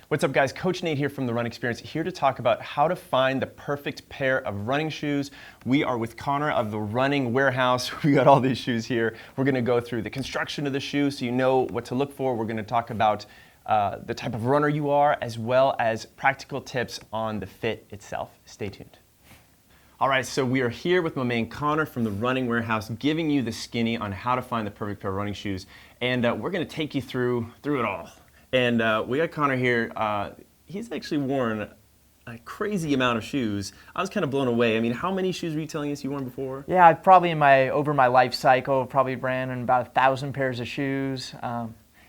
What's up, guys? Coach Nate here from The Run Experience, here to talk about how to find the perfect pair of running shoes. We are with Connor of the Running Warehouse. We got all these shoes here. We're going to go through the construction of the shoe so you know what to look for. We're going to talk about the type of runner you are, as well as practical tips on the fit itself. Stay tuned. All right, so we are here with my man Connor from the Running Warehouse, giving you the skinny on how to find the perfect pair of running shoes. And we're going to take you through it all. And we got Connor here. He's actually worn a crazy amount of shoes. I was kind of blown away. I mean, how many shoes were you telling us you worn before? Yeah, I've probably over my life cycle, probably ran in about 1,000 pairs of shoes.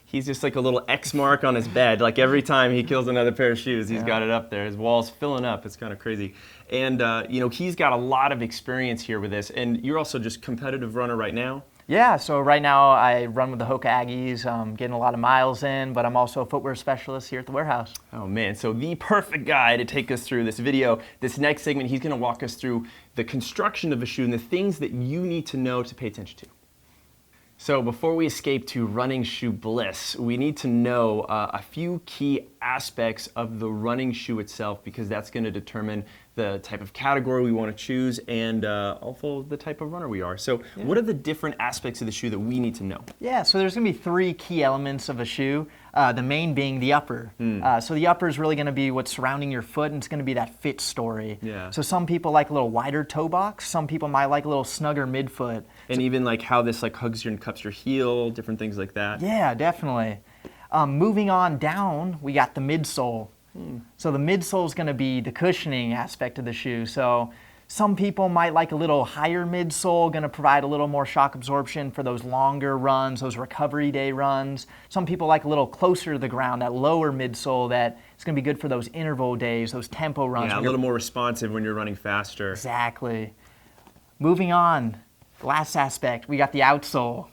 He's just like a little X mark on his bed. Like every time he kills another pair of shoes, he's got it up there. His wall's filling up. It's kind of crazy. And you know, he's got a lot of experience here with this. And you're also just competitive runner right now. Yeah, so right now I run with the Hoka Aggies, getting a lot of miles in, but I'm also a footwear specialist here at the warehouse. Oh man, so the perfect guy to take us through this video. This next segment, he's gonna walk us through the construction of a shoe and the things that you need to know to pay attention to. So before we escape to running shoe bliss, we need to know a few key aspects of the running shoe itself, because that's going to determine the type of category we want to choose and also the type of runner we are. So what are the different aspects of the shoe that we need to know? Yeah, so there's going to be 3 key elements of a shoe, the main being the upper. So the upper is really going to be what's surrounding your foot, and it's going to be that fit story. Yeah. So some people like a little wider toe box, some people might like a little snugger midfoot. And even like how this like hugs your and cups your heel, different things like that. Yeah, definitely. Moving on down, we got the midsole. So the midsole is going to be the cushioning aspect of the shoe. So some people might like a little higher midsole, going to provide a little more shock absorption for those longer runs, those recovery day runs. Some people like a little closer to the ground, that lower midsole that is going to be good for those interval days, those tempo runs. Yeah, a little more responsive when you're running faster. Exactly. Moving on, last aspect, we got the outsole.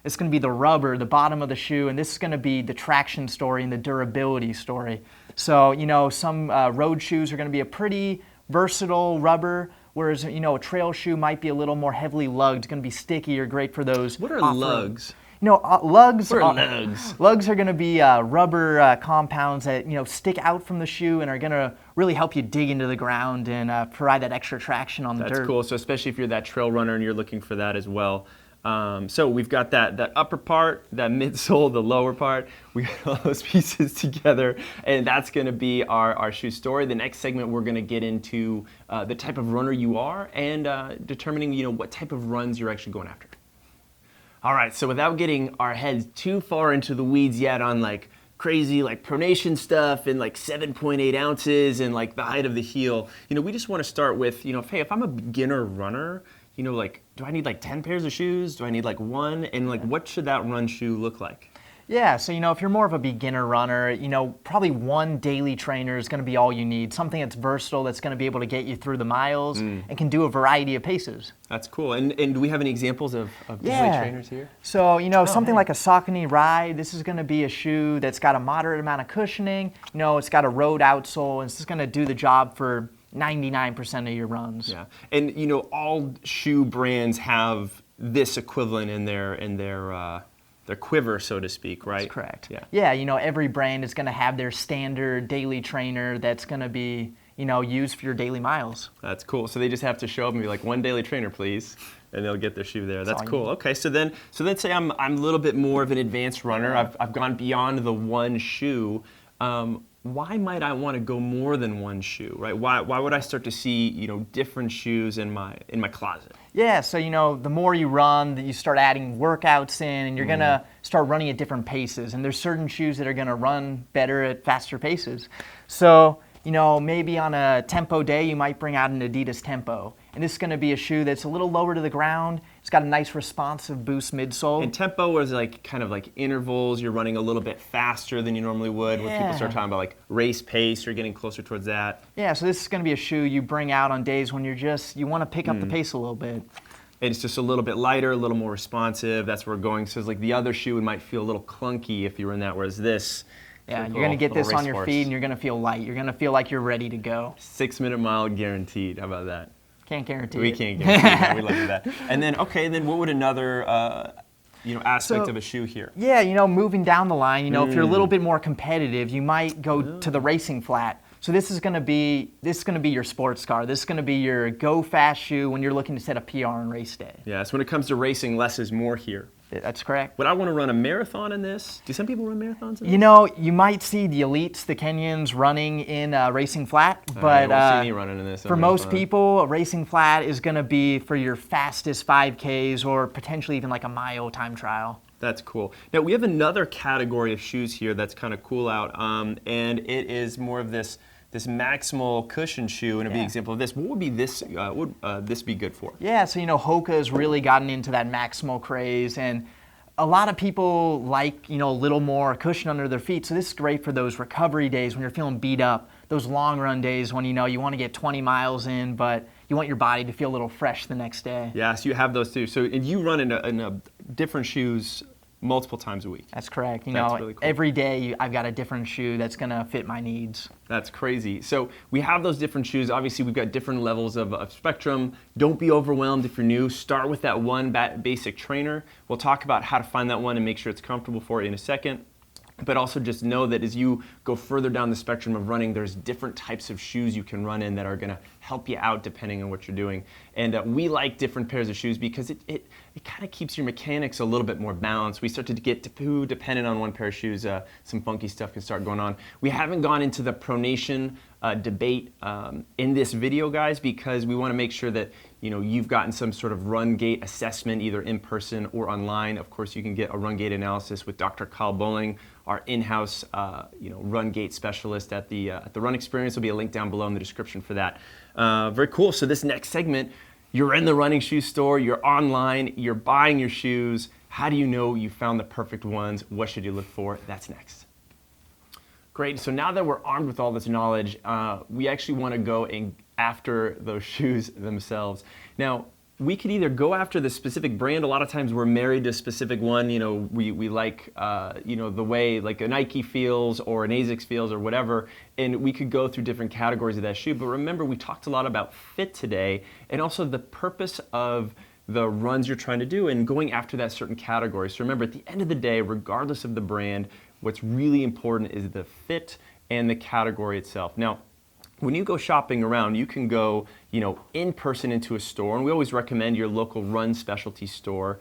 It's going to be the rubber, the bottom of the shoe, and this is going to be the traction story and the durability story. So, you know, some road shoes are going to be a pretty versatile rubber, whereas, you know, a trail shoe might be a little more heavily lugged, going to be sticky or great for those. What are lugs? You know, lugs. What are lugs? Lugs are going to be rubber compounds that, you know, stick out from the shoe and are going to really help you dig into the ground and provide that extra traction on the dirt. That's cool. So especially if you're that trail runner and you're looking for that as well. So we've got that upper part, that midsole, the lower part. We got all those pieces together, and that's going to be our shoe story. The next segment, we're going to get into the type of runner you are and determining, you know, what type of runs you're actually going after. All right, so without getting our heads too far into the weeds yet on like crazy like pronation stuff and like 7.8 ounces and like the height of the heel, you know, we just want to start with, you know, hey, if I'm a beginner runner, you know, like, do I need like 10 pairs of shoes? Do I need like 1? And like, what should that run shoe look like? Yeah, so, you know, if you're more of a beginner runner, you know, probably 1 daily trainer is going to be all you need. Something that's versatile, that's going to be able to get you through the miles and can do a variety of paces. That's cool. And do we have any examples of daily trainers here? So, you know, something like a Saucony Ride, this is going to be a shoe that's got a moderate amount of cushioning. You know, it's got a road outsole, and it's just going to do the job for 99% of your runs. Yeah, and you know, all shoe brands have this equivalent in their quiver, so to speak, right? That's correct. Yeah. Yeah, you know, every brand is going to have their standard daily trainer that's going to be, you know, used for your daily miles. That's cool. So they just have to show up and be like, 1 daily trainer, please, and they'll get their shoe there. That's cool. Okay, so then say I'm a little bit more of an advanced runner. I've gone beyond the 1 shoe. Why might I want to go more than 1 shoe, right? Why would I start to see, you know, different shoes in my closet? Yeah, so, you know, the more you run, you start adding workouts in, and you're going to start running at different paces. And there's certain shoes that are going to run better at faster paces. So, you know, maybe on a tempo day, you might bring out an Adidas Tempo. And this is going to be a shoe that's a little lower to the ground. It's got a nice responsive boost midsole. And tempo is like kind of like intervals. You're running a little bit faster than you normally would. When people start talking about like race pace, you're getting closer towards that. Yeah, so this is going to be a shoe you bring out on days when you want to pick up the pace a little bit. And it's just a little bit lighter, a little more responsive. That's where we're going. So it's like the other shoe might feel a little clunky if you were in that, whereas this. Yeah, you're going to get this on your feet and you're going to feel light. You're going to feel like you're ready to go. 6-minute mile guaranteed. How about that? Can't guarantee we it. can't guarantee that. We love that. And then, okay, then what would another aspect of a shoe here? Yeah, moving down the line, if you're a little bit more competitive, you might go to the racing flat. So this is going to be your sports car. This is going to be your go fast shoe when you're looking to set a PR on race day. Yeah, so when it comes to racing, less is more here. That's correct. Would I want to run a marathon in this? Do some people run marathons in this? You might see the elites, the Kenyans, running in racing flat, I but don't see me running in this. for most people, a racing flat is going to be for your fastest 5Ks or potentially even like a mile time trial. That's cool. Now we have another category of shoes here that's kind of cool out, and it is more of this maximal cushion shoe, and it'd be an example of this. What would be this? Would this be good for? Yeah, so Hoka has really gotten into that maximal craze, and a lot of people like a little more cushion under their feet. So this is great for those recovery days when you're feeling beat up, those long run days when you want to get 20 miles in, but you want your body to feel a little fresh the next day. Yeah, so you have those too. So and you run in different shoes multiple times a week. That's correct. That's really cool. Every day I've got a different shoe that's going to fit my needs. That's crazy. So we have those different shoes. Obviously, we've got different levels of spectrum. Don't be overwhelmed if you're new. Start with that one basic trainer. We'll talk about how to find that one and make sure it's comfortable for you in a second. But also just know that as you go further down the spectrum of running, there's different types of shoes you can run in that are going to help you out depending on what you're doing. And we like different pairs of shoes because it kind of keeps your mechanics a little bit more balanced. We start to get too dependent on one pair of shoes. Some funky stuff can start going on. We haven't gone into the pronation debate in this video, guys, because we want to make sure that you've gotten some sort of run gait assessment either in person or online. Of course, you can get a run gait analysis with Dr. Kyle Bowling, our in-house run gait specialist at the Run Experience. There'll be a link down below in the description for that. Very cool. So this next segment, you're in the running shoe store, you're online, you're buying your shoes. How do you know you found the perfect ones? What should you look for? That's next. Great. So now that we're armed with all this knowledge, we actually want to go after those shoes themselves. Now, we could either go after the specific brand. A lot of times we're married to a specific one. We like, the way like a Nike feels or an ASICS feels or whatever. And we could go through different categories of that shoe. But remember, we talked a lot about fit today and also the purpose of the runs you're trying to do and going after that certain category. So remember, at the end of the day, regardless of the brand, what's really important is the fit and the category itself. Now, when you go shopping around, you can go, in person into a store, and we always recommend your local run specialty store,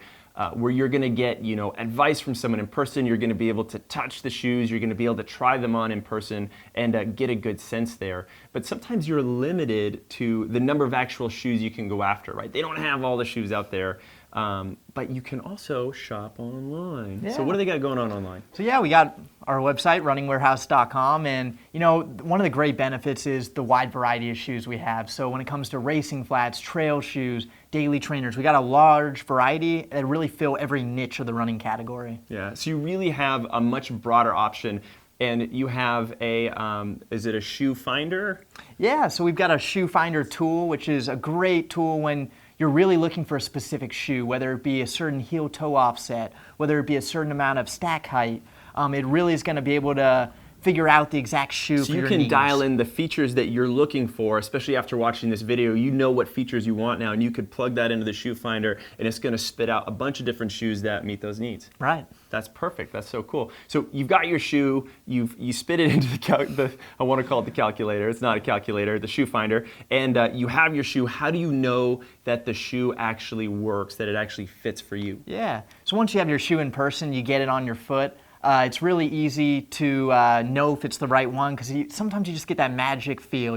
where you're going to get, advice from someone in person. You're going to be able to touch the shoes. You're going to be able to try them on in person and get a good sense there. But sometimes you're limited to the number of actual shoes you can go after, right? They don't have all the shoes out there. But you can also shop online. Yeah. So what do they got going on online? So we got our website, runningwarehouse.com, and one of the great benefits is the wide variety of shoes we have. So when it comes to racing flats, trail shoes, daily trainers, we got a large variety that really fill every niche of the running category. Yeah, so you really have a much broader option. And you have is it a shoe finder? Yeah, so we've got a shoe finder tool, which is a great tool when you're really looking for a specific shoe, whether it be a certain heel-toe offset, whether it be a certain amount of stack height. It really is going to be able to figure out the exact shoe for your needs. So you can dial in the features that you're looking for, especially after watching this video. You know what features you want now, and you could plug that into the shoe finder, and it's going to spit out a bunch of different shoes that meet those needs. Right. That's perfect. That's so cool. So you've got your shoe. You spit it into I want to call it the calculator. It's not a calculator. The shoe finder, and you have your shoe. How do you know that the shoe actually works? That it actually fits for you? Yeah. So once you have your shoe in person, you get it on your foot. It's really easy to know if it's the right one because sometimes you just get that magic feel.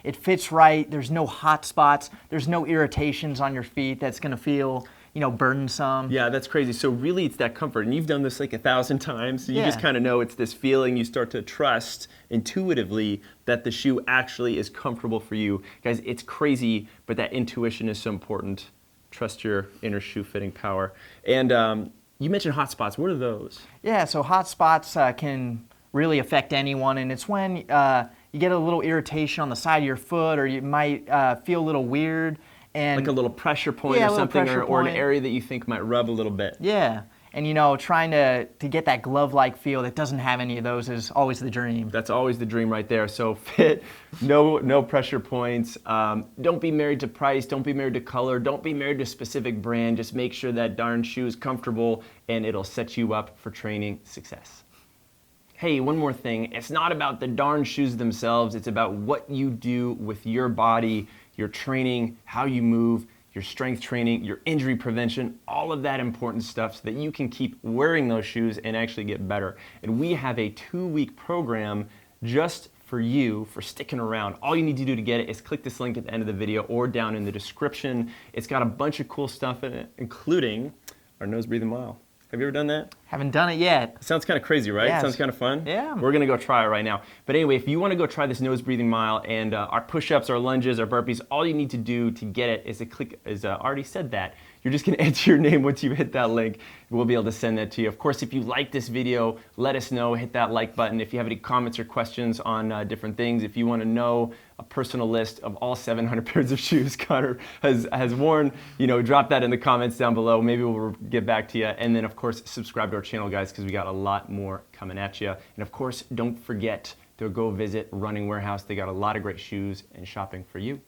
It fits right. There's no hot spots. There's no irritations on your feet that's going to feel burdensome. Yeah, that's crazy. So really it's that comfort. And you've done this like 1,000 times. So you just kind of know it's this feeling. You start to trust intuitively that the shoe actually is comfortable for you. Guys, it's crazy, but that intuition is so important. Trust your inner shoe fitting power. And you mentioned hot spots. What are those? Yeah, so hot spots can really affect anyone. And it's when you get a little irritation on the side of your foot or you might feel a little weird. And like a little pressure point or something, or an area that you think might rub a little bit. Yeah, And you know, trying to get that glove-like feel that doesn't have any of those is always the dream. That's always the dream right there. So fit, no pressure points. Don't be married to price. Don't be married to color. Don't be married to a specific brand. Just make sure that darn shoe is comfortable and it'll set you up for training success. Hey, one more thing. It's not about the darn shoes themselves. It's about what you do with your body, your training, how you move, your strength training, your injury prevention, all of that important stuff so that you can keep wearing those shoes and actually get better. And we have a 2-week program just for you, for sticking around. All you need to do to get it is click this link at the end of the video or down in the description. It's got a bunch of cool stuff in it, including our nose breathing mile. Have you ever done that? Haven't done it yet. Sounds kind of crazy, right? Yes. Sounds kind of fun? Yeah. We're going to go try it right now. But anyway, if you want to go try this nose breathing mile and our push-ups, our lunges, our burpees, all you need to do to get it is to click, as I already said that, you're just going to enter your name once you hit that link. We'll be able to send that to you. Of course, if you like this video, let us know. Hit that like button. If you have any comments or questions on different things, if you want to know a personal list of all 700 pairs of shoes Connor has worn, you know, drop that in the comments down below. Maybe we'll get back to you. And then, of course, subscribe to our channel, guys, because we got a lot more coming at you. And, of course, don't forget to go visit Running Warehouse. They got a lot of great shoes and shopping for you.